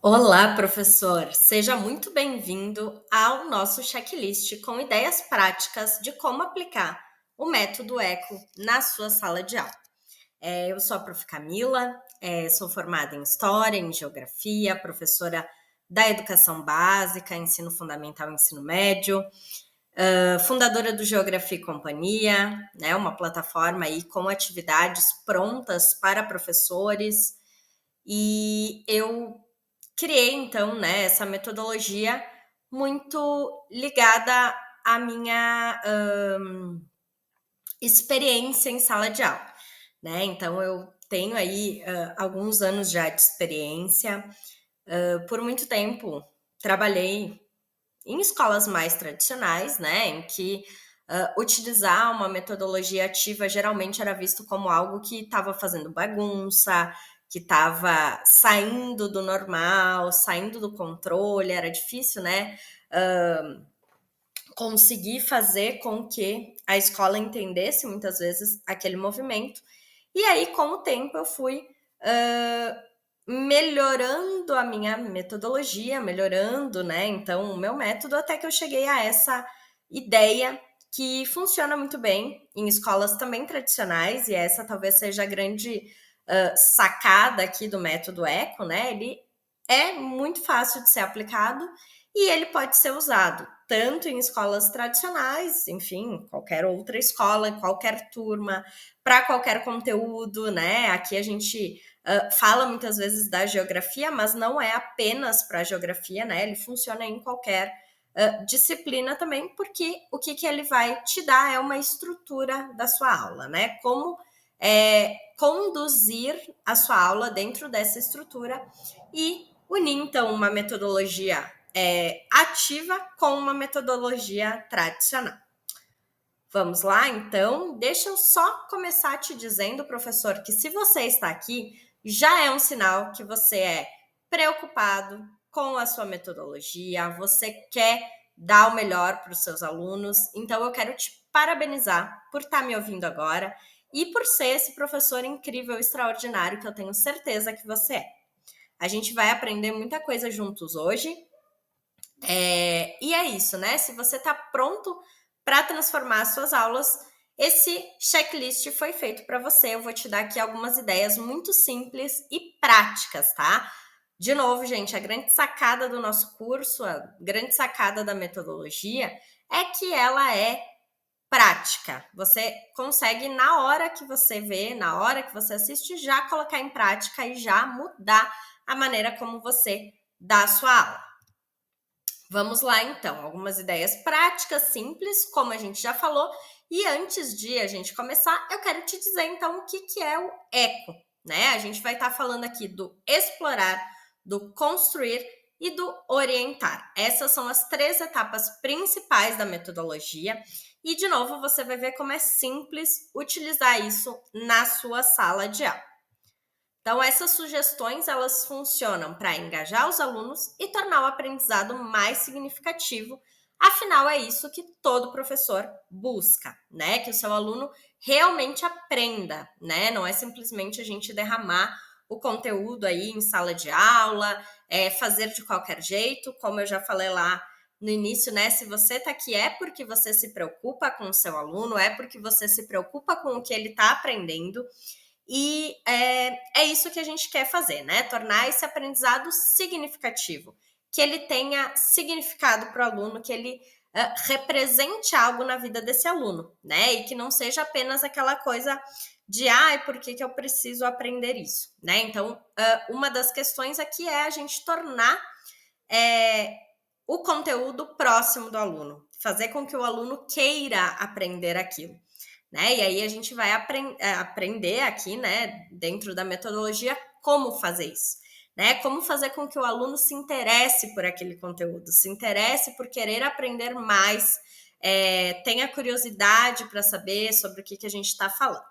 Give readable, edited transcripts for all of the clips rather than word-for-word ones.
Olá, professor! Seja muito bem-vindo ao nosso checklist com ideias práticas de como aplicar o método ECO na sua sala de aula. Eu sou a Prof. Camila, sou formada em História, em Geografia, professora da Educação Básica, Ensino Fundamental e Ensino Médio, fundadora do Geografia e Companhia, né, uma plataforma aí com atividades prontas para professores, e eu criei, então, né, essa metodologia muito ligada à minha experiência em sala de aula, né? Então, eu tenho aí alguns anos já de experiência. Por muito tempo, trabalhei em escolas mais tradicionais, né, em que utilizar uma metodologia ativa geralmente era visto como algo que estava fazendo bagunça, que estava saindo do normal, saindo do controle, era difícil, né, conseguir fazer com que a escola entendesse muitas vezes aquele movimento. E aí, com o tempo, eu fui melhorando a minha metodologia, melhorando, né, então, o meu método, até que eu cheguei a essa ideia que funciona muito bem em escolas também tradicionais, e essa talvez seja a grande sacada aqui do método ECO, né? Ele é muito fácil de ser aplicado e ele pode ser usado tanto em escolas tradicionais, enfim, qualquer outra escola, qualquer turma, para qualquer conteúdo, né? Aqui a gente fala muitas vezes da geografia, mas não é apenas para a geografia, né? Ele funciona em qualquer disciplina também, porque o que ele vai te dar é uma estrutura da sua aula, né? Como conduzir a sua aula dentro dessa estrutura e unir, então, uma metodologia ativa com uma metodologia tradicional. Vamos lá, então? Deixa eu só começar te dizendo, professor, que se você está aqui, já é um sinal que você é preocupado com a sua metodologia, você quer dar o melhor para os seus alunos. Então, eu quero te parabenizar por estar me ouvindo agora e por ser esse professor incrível, extraordinário, que eu tenho certeza que você é. A gente vai aprender muita coisa juntos hoje. E é isso, né? Se você está pronto para transformar as suas aulas, esse checklist foi feito para você. Eu vou te dar aqui algumas ideias muito simples e práticas, tá? De novo, gente, a grande sacada do nosso curso, a grande sacada da metodologia é que ela é prática. Você consegue, na hora que você vê, na hora que você assiste, já colocar em prática e já mudar a maneira como você dá a sua aula. Vamos lá, então, algumas ideias práticas, simples, como a gente já falou. E antes de a gente começar, eu quero te dizer, então, o que é o ECO, né? A gente vai estar falando aqui do explorar, do construir e do orientar. Essas são as 3 etapas principais da metodologia. E, de novo, você vai ver como é simples utilizar isso na sua sala de aula. Então, essas sugestões, elas funcionam para engajar os alunos e tornar o aprendizado mais significativo. Afinal, é isso que todo professor busca, né? Que o seu aluno realmente aprenda, né? Não é simplesmente a gente derramar o conteúdo aí em sala de aula, fazer de qualquer jeito, como eu já falei lá no início, né? Se você está aqui é porque você se preocupa com o seu aluno, é porque você se preocupa com o que ele está aprendendo. E é isso que a gente quer fazer, né? Tornar esse aprendizado significativo, que ele tenha significado para o aluno, que ele represente algo na vida desse aluno, né? E que não seja apenas aquela coisa de, por que eu preciso aprender isso, né? Então, uma das questões aqui é a gente tornar o conteúdo próximo do aluno, fazer com que o aluno queira aprender aquilo. Né? E aí a gente vai aprender aqui, né, dentro da metodologia, como fazer isso, né? Como fazer com que o aluno se interesse por aquele conteúdo, se interesse por querer aprender mais, tenha curiosidade para saber sobre o que a gente está falando.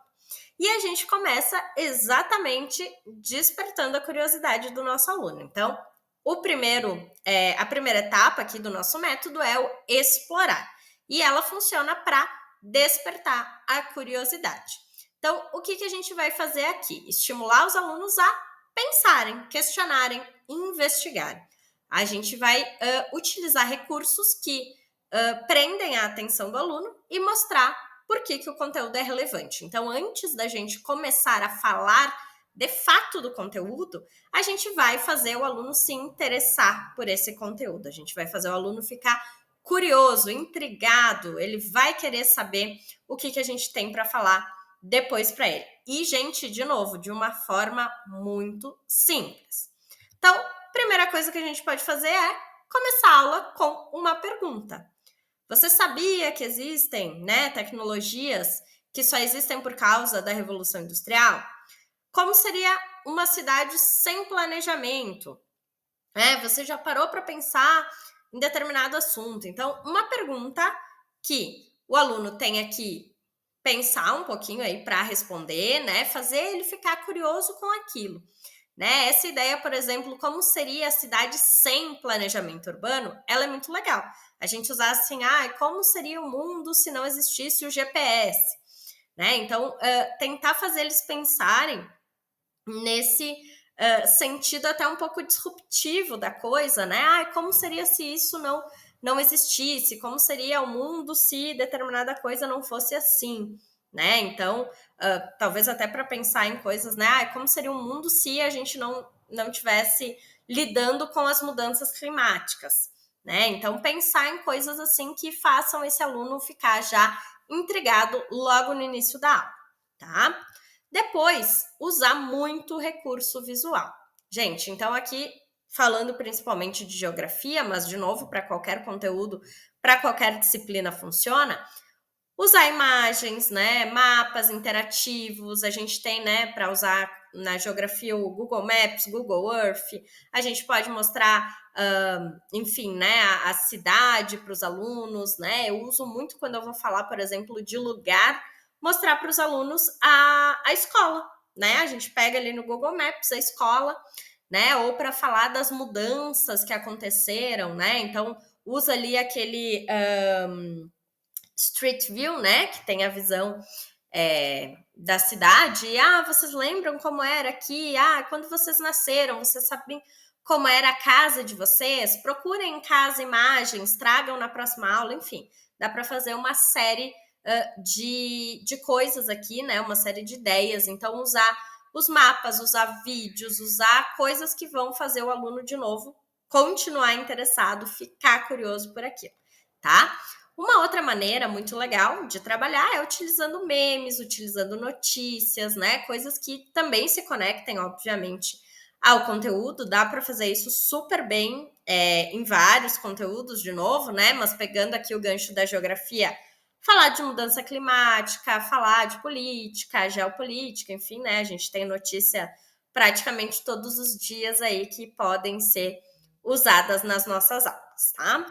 E a gente começa exatamente despertando a curiosidade do nosso aluno. Então, a primeira etapa aqui do nosso método é o explorar. E ela funciona para despertar a curiosidade. Então, o que a gente vai fazer aqui? Estimular os alunos a pensarem, questionarem, investigarem. A gente vai utilizar recursos que prendem a atenção do aluno e mostrar por que o conteúdo é relevante. Então, antes da gente começar a falar de fato do conteúdo, a gente vai fazer o aluno se interessar por esse conteúdo. A gente vai fazer o aluno ficar curioso, intrigado, ele vai querer saber o que a gente tem para falar depois para ele. E, gente, de novo, de uma forma muito simples. Então, a primeira coisa que a gente pode fazer é começar a aula com uma pergunta. Você sabia que existem, tecnologias que só existem por causa da Revolução Industrial? Como seria uma cidade sem planejamento? Você já parou para pensar em determinado assunto? Então, uma pergunta que o aluno tenha que pensar um pouquinho aí para responder, fazer ele ficar curioso com aquilo. Essa ideia, por exemplo, como seria a cidade sem planejamento urbano, ela é muito legal. A gente usar assim, como seria o mundo se não existisse o GPS? Então, tentar fazer eles pensarem nesse sentido até um pouco disruptivo da coisa, como seria se isso não existisse? Como seria o mundo se determinada coisa não fosse assim? Então, talvez até para pensar em coisas, como seria o mundo se a gente não tivesse lidando com as mudanças climáticas, Então, pensar em coisas assim que façam esse aluno ficar já intrigado logo no início da aula, tá? Depois, usar muito recurso visual. Gente, então aqui falando principalmente de geografia, mas de novo, para qualquer conteúdo, para qualquer disciplina funciona, usar imagens, mapas interativos, a gente tem, para usar na geografia o Google Maps, Google Earth, a gente pode mostrar, enfim, a cidade para os alunos, eu uso muito quando eu vou falar, por exemplo, de lugar, mostrar para os alunos a escola, a gente pega ali no Google Maps a escola, ou para falar das mudanças que aconteceram, então usa ali aquele Street View, que tem a visão da cidade. Vocês lembram como era aqui? Quando vocês nasceram, vocês sabem como era a casa de vocês? Procurem em casa imagens, tragam na próxima aula, enfim. Dá para fazer uma série de coisas aqui, uma série de ideias. Então, usar os mapas, usar vídeos, usar coisas que vão fazer o aluno, de novo, continuar interessado, ficar curioso por aquilo, tá? Uma outra maneira muito legal de trabalhar é utilizando memes, utilizando notícias, coisas que também se conectem, obviamente, ao conteúdo. Dá para fazer isso super bem em vários conteúdos, de novo, mas pegando aqui o gancho da geografia, falar de mudança climática, falar de política, geopolítica, enfim, a gente tem notícia praticamente todos os dias aí que podem ser usadas nas nossas aulas, tá?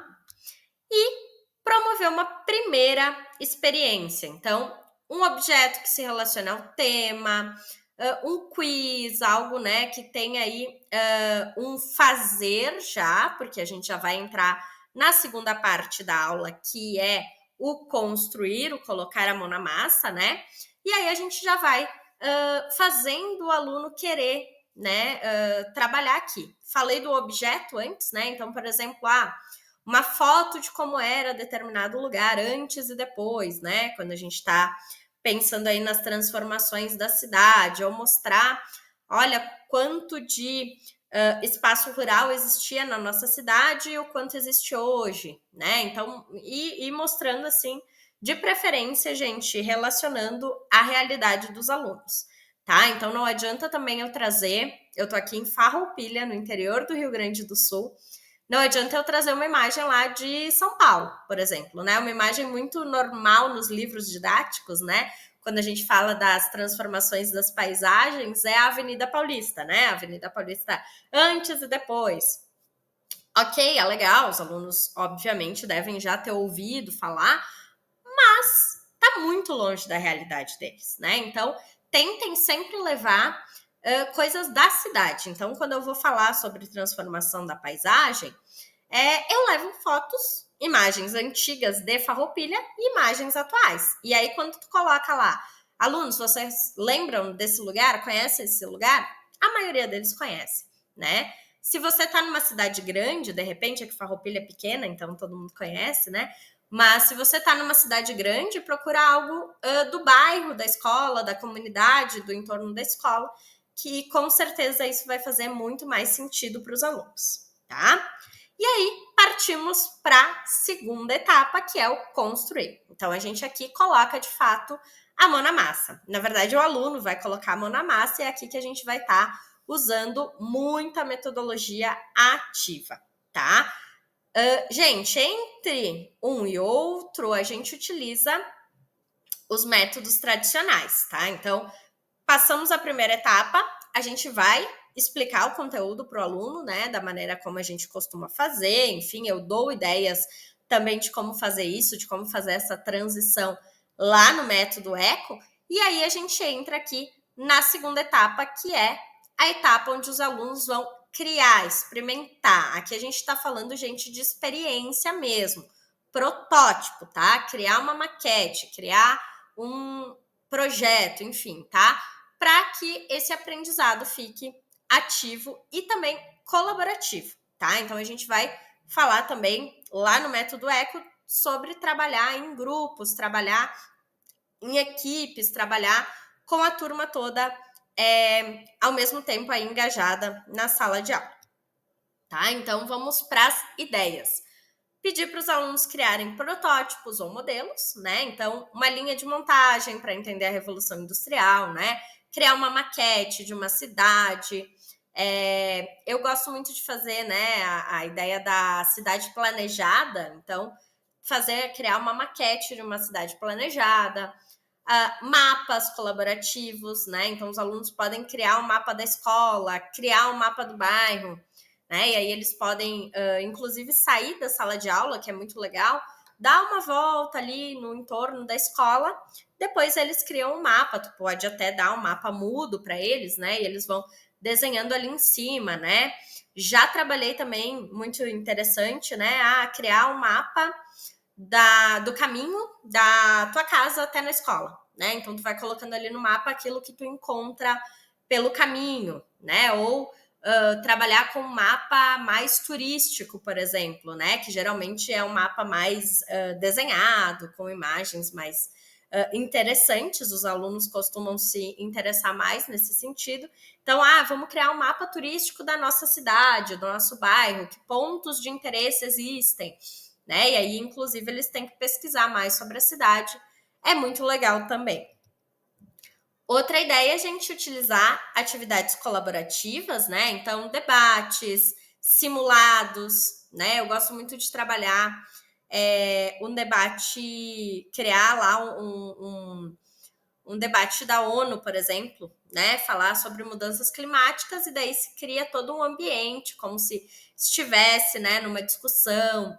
E promover uma primeira experiência. Então, um objeto que se relaciona ao tema, um quiz, algo, que tem aí um fazer já, porque a gente já vai entrar na segunda parte da aula, que é o construir, o colocar a mão na massa, E aí a gente já vai fazendo o aluno querer, trabalhar aqui. Falei do objeto antes, Então, por exemplo, uma foto de como era determinado lugar antes e depois, quando a gente está pensando aí nas transformações da cidade, ou mostrar, olha, quanto de espaço rural existia na nossa cidade e o quanto existe hoje, Então, e mostrando assim, de preferência, gente, relacionando a realidade dos alunos, tá? Então, não adianta também eu tô aqui em Farroupilha, no interior do Rio Grande do Sul, não adianta eu trazer uma imagem lá de São Paulo, por exemplo, Uma imagem muito normal nos livros didáticos, Quando a gente fala das transformações das paisagens, é a Avenida Paulista, A Avenida Paulista antes e depois. Ok, é legal, os alunos, obviamente, devem já ter ouvido falar, mas tá muito longe da realidade deles, Então, tentem sempre levar coisas da cidade. Então, quando eu vou falar sobre transformação da paisagem, eu levo fotos, imagens antigas de Farroupilha e imagens atuais. E aí, quando tu coloca lá, alunos, vocês lembram desse lugar? Conhecem esse lugar? a maioria deles conhece, né? Se você está numa cidade grande, de repente, é que Farroupilha é pequena, então todo mundo conhece, né? Mas se você está numa cidade grande, procura algo do bairro, da escola, da comunidade, do entorno da escola, que com certeza isso vai fazer muito mais sentido para os alunos, tá? E aí partimos para a segunda etapa, que é o construir. Então a gente aqui coloca de fato a mão na massa. Na verdade, o aluno vai colocar a mão na massa e é aqui que a gente vai estar usando muita metodologia ativa, tá? Gente, entre um e outro, a gente utiliza os métodos tradicionais, tá? Então, passamos a primeira etapa, a gente vai explicar o conteúdo para o aluno, né? Da maneira como a gente costuma fazer, enfim, eu dou ideias também de como fazer isso, de como fazer essa transição lá no método ECO, e aí a gente entra aqui na segunda etapa, que é a etapa onde os alunos vão criar, experimentar. Aqui a gente está falando, gente, de experiência mesmo, protótipo, tá? Criar uma maquete, criar um projeto, enfim, tá? Para que esse aprendizado fique ativo e também colaborativo, tá? Então a gente vai falar também lá no método ECO sobre trabalhar em grupos, trabalhar em equipes, trabalhar com a turma toda ao mesmo tempo aí engajada na sala de aula, tá? Então vamos para as ideias. Pedir para os alunos criarem protótipos ou modelos, né? Então, uma linha de montagem para entender a Revolução Industrial, né? Criar uma maquete de uma cidade. Eu gosto muito de fazer, né, a ideia da cidade planejada. Então, criar uma maquete de uma cidade planejada. Mapas colaborativos, né? Então, os alunos podem criar um mapa da escola, criar um mapa do bairro, né? E aí eles podem, inclusive, sair da sala de aula, que é muito legal, dar uma volta ali no entorno da escola, depois eles criam um mapa, tu pode até dar um mapa mudo para eles, né? E eles vão desenhando ali em cima, né? Já trabalhei também, muito interessante, né? Criar um mapa do caminho da tua casa até na escola, né? Então tu vai colocando ali no mapa aquilo que tu encontra pelo caminho, né? Ou trabalhar com um mapa mais turístico, por exemplo, né? Que geralmente é um mapa mais desenhado, com imagens mais interessantes. Os alunos costumam se interessar mais nesse sentido. Então, vamos criar um mapa turístico da nossa cidade, do nosso bairro, que pontos de interesse existem, né? E aí, inclusive, eles têm que pesquisar mais sobre a cidade. É muito legal também. Outra ideia é a gente utilizar atividades colaborativas, né? Então, debates, simulados, né? Eu gosto muito de trabalhar um debate, criar lá um debate da ONU, por exemplo, né? Falar sobre mudanças climáticas e daí se cria todo um ambiente, como se estivesse, né, numa discussão,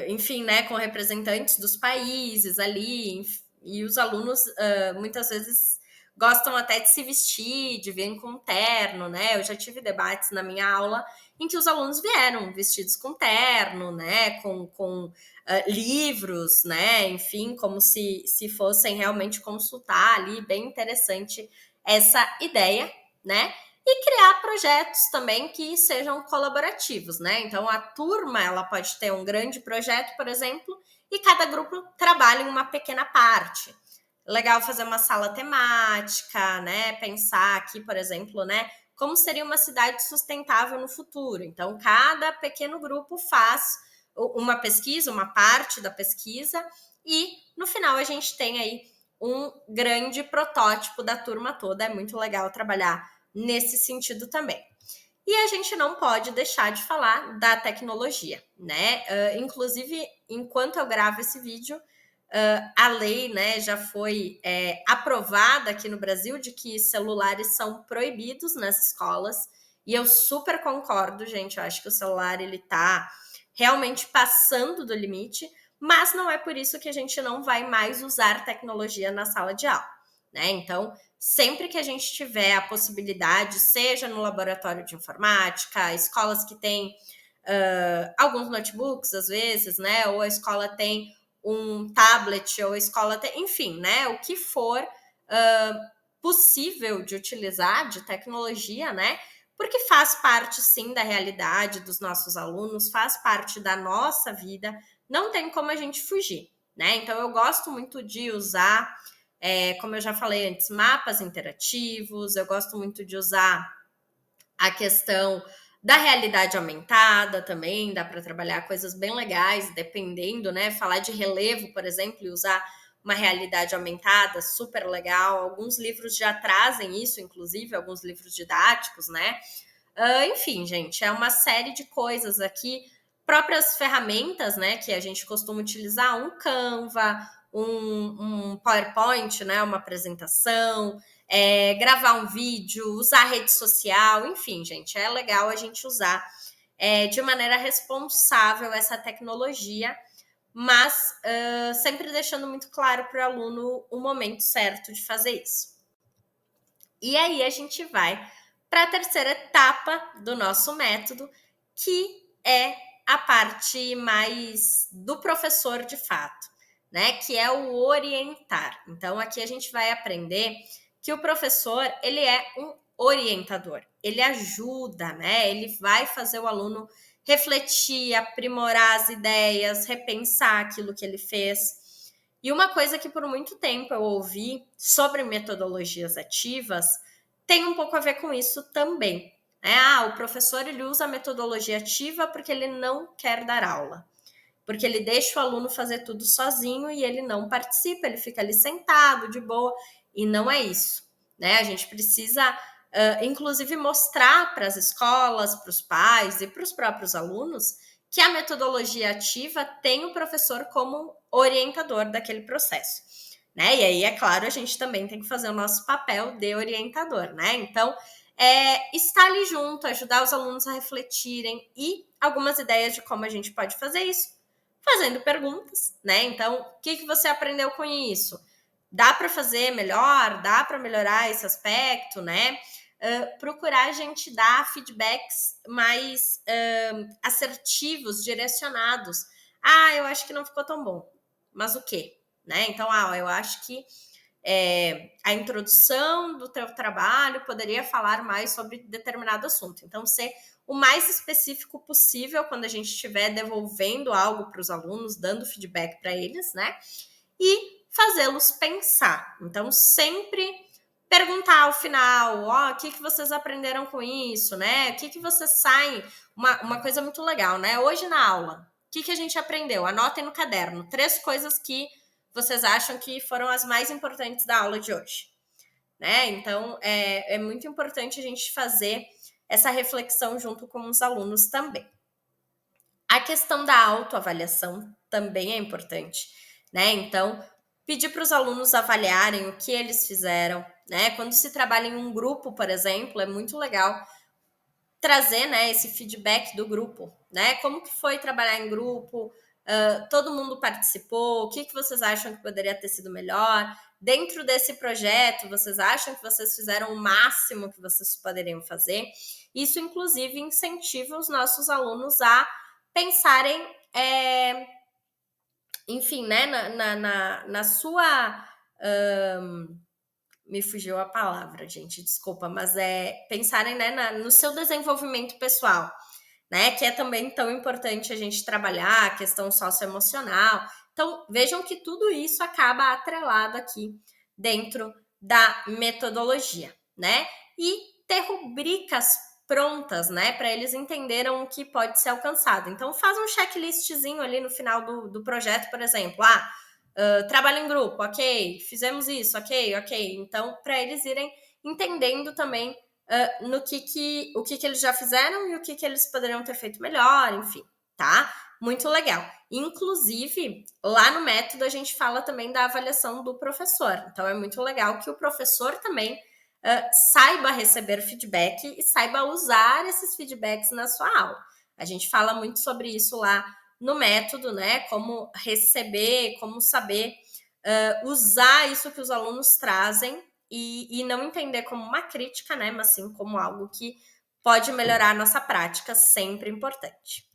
enfim, né, com representantes dos países ali, e os alunos muitas vezes gostam até de se vestir, de vir com terno, né? Eu já tive debates na minha aula em que os alunos vieram vestidos com terno, né? Com livros, né? Enfim, como se fossem realmente consultar ali, bem interessante essa ideia, né? E criar projetos também que sejam colaborativos, né? Então, a turma, ela pode ter um grande projeto, por exemplo, e cada grupo trabalha em uma pequena parte. Legal fazer uma sala temática, né? Pensar aqui, por exemplo, né? Como seria uma cidade sustentável no futuro. Então, cada pequeno grupo faz uma pesquisa, uma parte da pesquisa, e no final a gente tem aí um grande protótipo da turma toda. É muito legal trabalhar nesse sentido também. E a gente não pode deixar de falar da tecnologia, né? Inclusive, enquanto eu gravo esse vídeo, a lei, né, já foi aprovada aqui no Brasil de que celulares são proibidos nas escolas. E eu super concordo, gente. Eu acho que o celular ele tá realmente passando do limite, mas não é por isso que a gente não vai mais usar tecnologia na sala de aula, né? Então, sempre que a gente tiver a possibilidade, seja no laboratório de informática, escolas que têm alguns notebooks, às vezes, né? Ou a escola tem um tablet, ou a escola tem, enfim, né? O que for, possível de utilizar de tecnologia, né? Porque faz parte, sim, da realidade dos nossos alunos, faz parte da nossa vida, não tem como a gente fugir, né? Então, eu gosto muito de usar, como eu já falei antes, mapas interativos, eu gosto muito de usar a questão da realidade aumentada também, dá para trabalhar coisas bem legais, dependendo, né? Falar de relevo, por exemplo, e usar uma realidade aumentada, super legal. Alguns livros já trazem isso, inclusive, alguns livros didáticos, né? Enfim, gente, é uma série de coisas aqui, próprias ferramentas, né, que a gente costuma utilizar, um Canva, um PowerPoint, né, uma apresentação, gravar um vídeo, usar rede social, enfim, gente, é legal a gente usar de maneira responsável essa tecnologia, mas sempre deixando muito claro para o aluno o momento certo de fazer isso. E aí a gente vai para a terceira etapa do nosso método, que é a parte mais do professor de fato, né? Que é o orientar. Então aqui a gente vai aprender que o professor, ele é um orientador. Ele ajuda, né? Ele vai fazer o aluno refletir, aprimorar as ideias, repensar aquilo que ele fez. E uma coisa que por muito tempo eu ouvi sobre metodologias ativas tem um pouco a ver com isso também. O professor ele usa a metodologia ativa porque ele não quer dar aula. Porque ele deixa o aluno fazer tudo sozinho e ele não participa, ele fica ali sentado, de boa. E não é isso, né? A gente precisa, inclusive, mostrar para as escolas, para os pais e para os próprios alunos que a metodologia ativa tem o professor como orientador daquele processo, né? E aí, é claro, a gente também tem que fazer o nosso papel de orientador, né? Então, estar ali junto, ajudar os alunos a refletirem e algumas ideias de como a gente pode fazer isso, fazendo perguntas, né? Então, o que você aprendeu com isso? Dá para fazer melhor? Dá para melhorar esse aspecto, né? Procurar a gente dar feedbacks mais assertivos, direcionados. Eu acho que não ficou tão bom. Mas o quê? Né? Então, eu acho que a introdução do teu trabalho poderia falar mais sobre determinado assunto. Então, ser o mais específico possível quando a gente estiver devolvendo algo para os alunos, dando feedback para eles, né? E fazê-los pensar. Então, sempre perguntar ao final, o que vocês aprenderam com isso, né? O que vocês saem... Uma coisa muito legal, né? Hoje na aula, o que a gente aprendeu? Anotem no caderno 3 coisas que vocês acham que foram as mais importantes da aula de hoje, né? Então, é muito importante a gente fazer essa reflexão junto com os alunos também. A questão da autoavaliação também é importante, né? Então, pedir para os alunos avaliarem o que eles fizeram, né? Quando se trabalha em um grupo, por exemplo, é muito legal trazer, né, esse feedback do grupo, né? Como que foi trabalhar em grupo? Todo mundo participou? O que vocês acham que poderia ter sido melhor? Dentro desse projeto, vocês acham que vocês fizeram o máximo que vocês poderiam fazer? Isso, inclusive, incentiva os nossos alunos a pensarem, enfim, né, na sua... me fugiu a palavra, gente, desculpa, mas pensarem, né, no seu desenvolvimento pessoal, né, que é também tão importante a gente trabalhar a questão socioemocional. Então, vejam que tudo isso acaba atrelado aqui dentro da metodologia, né? E ter rubricas prontas, né, para eles entenderem o que pode ser alcançado. Então, faz um checklistzinho ali no final do projeto, por exemplo, trabalho em grupo, ok, fizemos isso, ok. Então, para eles irem entendendo também no o que eles já fizeram e o que eles poderiam ter feito melhor, enfim, tá? Muito legal. Inclusive, lá no método a gente fala também da avaliação do professor. Então, é muito legal que o professor também saiba receber feedback e saiba usar esses feedbacks na sua aula. A gente fala muito sobre isso lá no método, né? Como receber, como saber usar isso que os alunos trazem e não entender como uma crítica, né? Mas sim como algo que pode melhorar a nossa prática, sempre importante.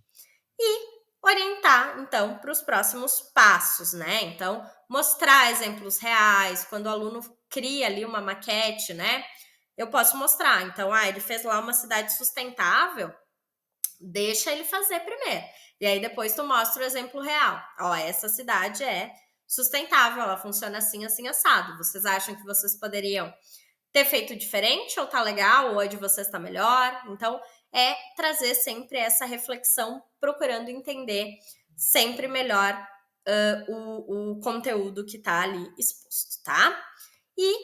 E orientar, então, para os próximos passos, né? Então, mostrar exemplos reais, quando o aluno cria ali uma maquete, né? Eu posso mostrar. Então, ele fez lá uma cidade sustentável, deixa ele fazer primeiro. E aí depois tu mostra o exemplo real. Ó, essa cidade é sustentável, ela funciona assim, assim, assado. Vocês acham que vocês poderiam ter feito diferente ou tá legal, ou a de vocês tá melhor? Então, é trazer sempre essa reflexão, procurando entender sempre melhor o conteúdo que tá ali exposto, tá? E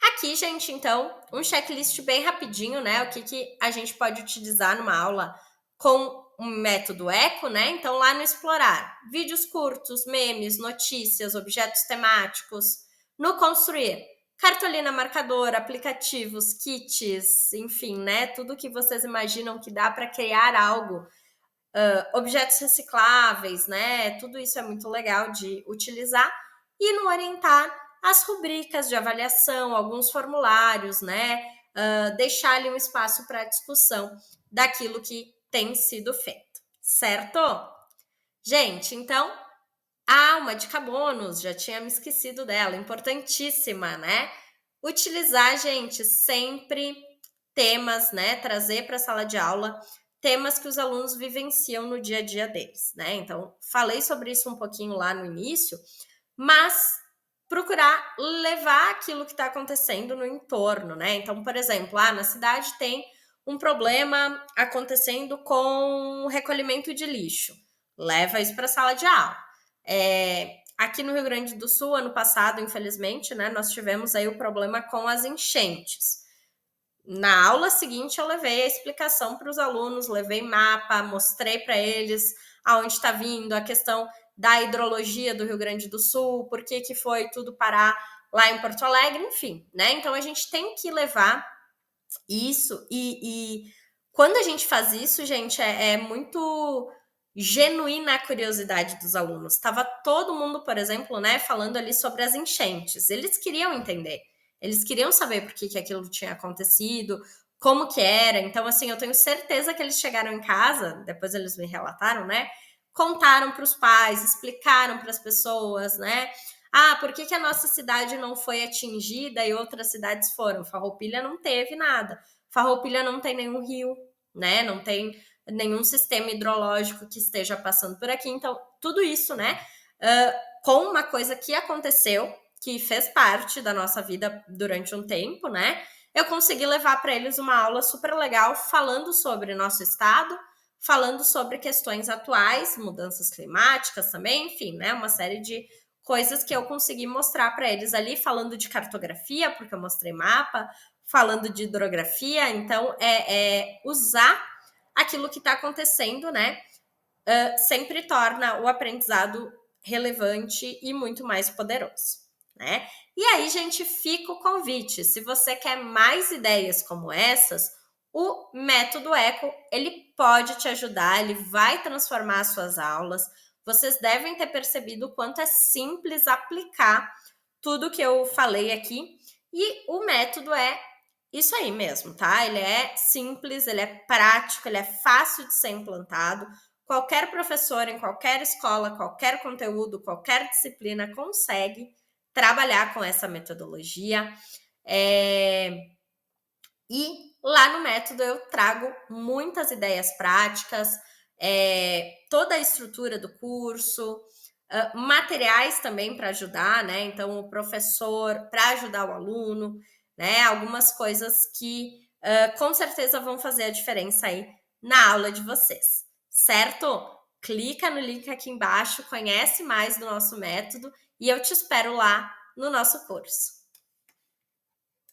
aqui, gente, então, um checklist bem rapidinho, né? O que a gente pode utilizar numa aula com um método eco, né? Então, lá no explorar, vídeos curtos, memes, notícias, objetos temáticos. No construir, cartolina marcador, aplicativos, kits, enfim, né? Tudo que vocês imaginam que dá para criar algo. Objetos recicláveis, né? Tudo isso é muito legal de utilizar. E no orientar, as rubricas de avaliação, alguns formulários, né? Deixar ali um espaço para discussão daquilo que tem sido feito, certo? Gente, então, uma dica bônus, já tinha me esquecido dela, importantíssima, né? Utilizar, gente, sempre temas, né? Trazer para a sala de aula temas que os alunos vivenciam no dia a dia deles, né? Então, falei sobre isso um pouquinho lá no início, mas procurar levar aquilo que está acontecendo no entorno, né? Então, por exemplo, na cidade tem um problema acontecendo com o recolhimento de lixo. Leva isso para a sala de aula. Aqui no Rio Grande do Sul, ano passado, infelizmente, né, nós tivemos aí o problema com as enchentes. Na aula seguinte, eu levei a explicação para os alunos, levei mapa, mostrei para eles aonde está vindo a questão da hidrologia do Rio Grande do Sul, por que foi tudo parar lá em Porto Alegre, enfim, né? Então, a gente tem que levar isso e quando a gente faz isso, gente, é muito genuína a curiosidade dos alunos. Estava todo mundo, por exemplo, né, falando ali sobre as enchentes. Eles queriam entender. Eles queriam saber por que aquilo tinha acontecido, como que era. Então, assim, eu tenho certeza que eles chegaram em casa, depois eles me relataram, né? Contaram para os pais, explicaram para as pessoas, né? Por que a nossa cidade não foi atingida e outras cidades foram? Farroupilha não teve nada. Farroupilha não tem nenhum rio, né? Não tem nenhum sistema hidrológico que esteja passando por aqui. Então, tudo isso, né? Com uma coisa que aconteceu, que fez parte da nossa vida durante um tempo, né? Eu consegui levar para eles uma aula super legal falando sobre nosso estado, falando sobre questões atuais, mudanças climáticas também, enfim, né? Uma série de coisas que eu consegui mostrar para eles ali, falando de cartografia, porque eu mostrei mapa, falando de hidrografia. Então, usar aquilo que está acontecendo, né? Sempre torna o aprendizado relevante e muito mais poderoso, né? E aí, gente, fica o convite. Se você quer mais ideias como essas, o método Eco, ele pode te ajudar, ele vai transformar as suas aulas. Vocês devem ter percebido o quanto é simples aplicar tudo que eu falei aqui. E o método é isso aí mesmo, tá? Ele é simples, ele é prático, ele é fácil de ser implantado. Qualquer professor em qualquer escola, qualquer conteúdo, qualquer disciplina consegue trabalhar com essa metodologia. E lá no método eu trago muitas ideias práticas, toda a estrutura do curso, materiais também para ajudar, né? Então, o professor para ajudar o aluno, né? Algumas coisas que com certeza vão fazer a diferença aí na aula de vocês, certo? Clica no link aqui embaixo, conhece mais do nosso método e eu te espero lá no nosso curso.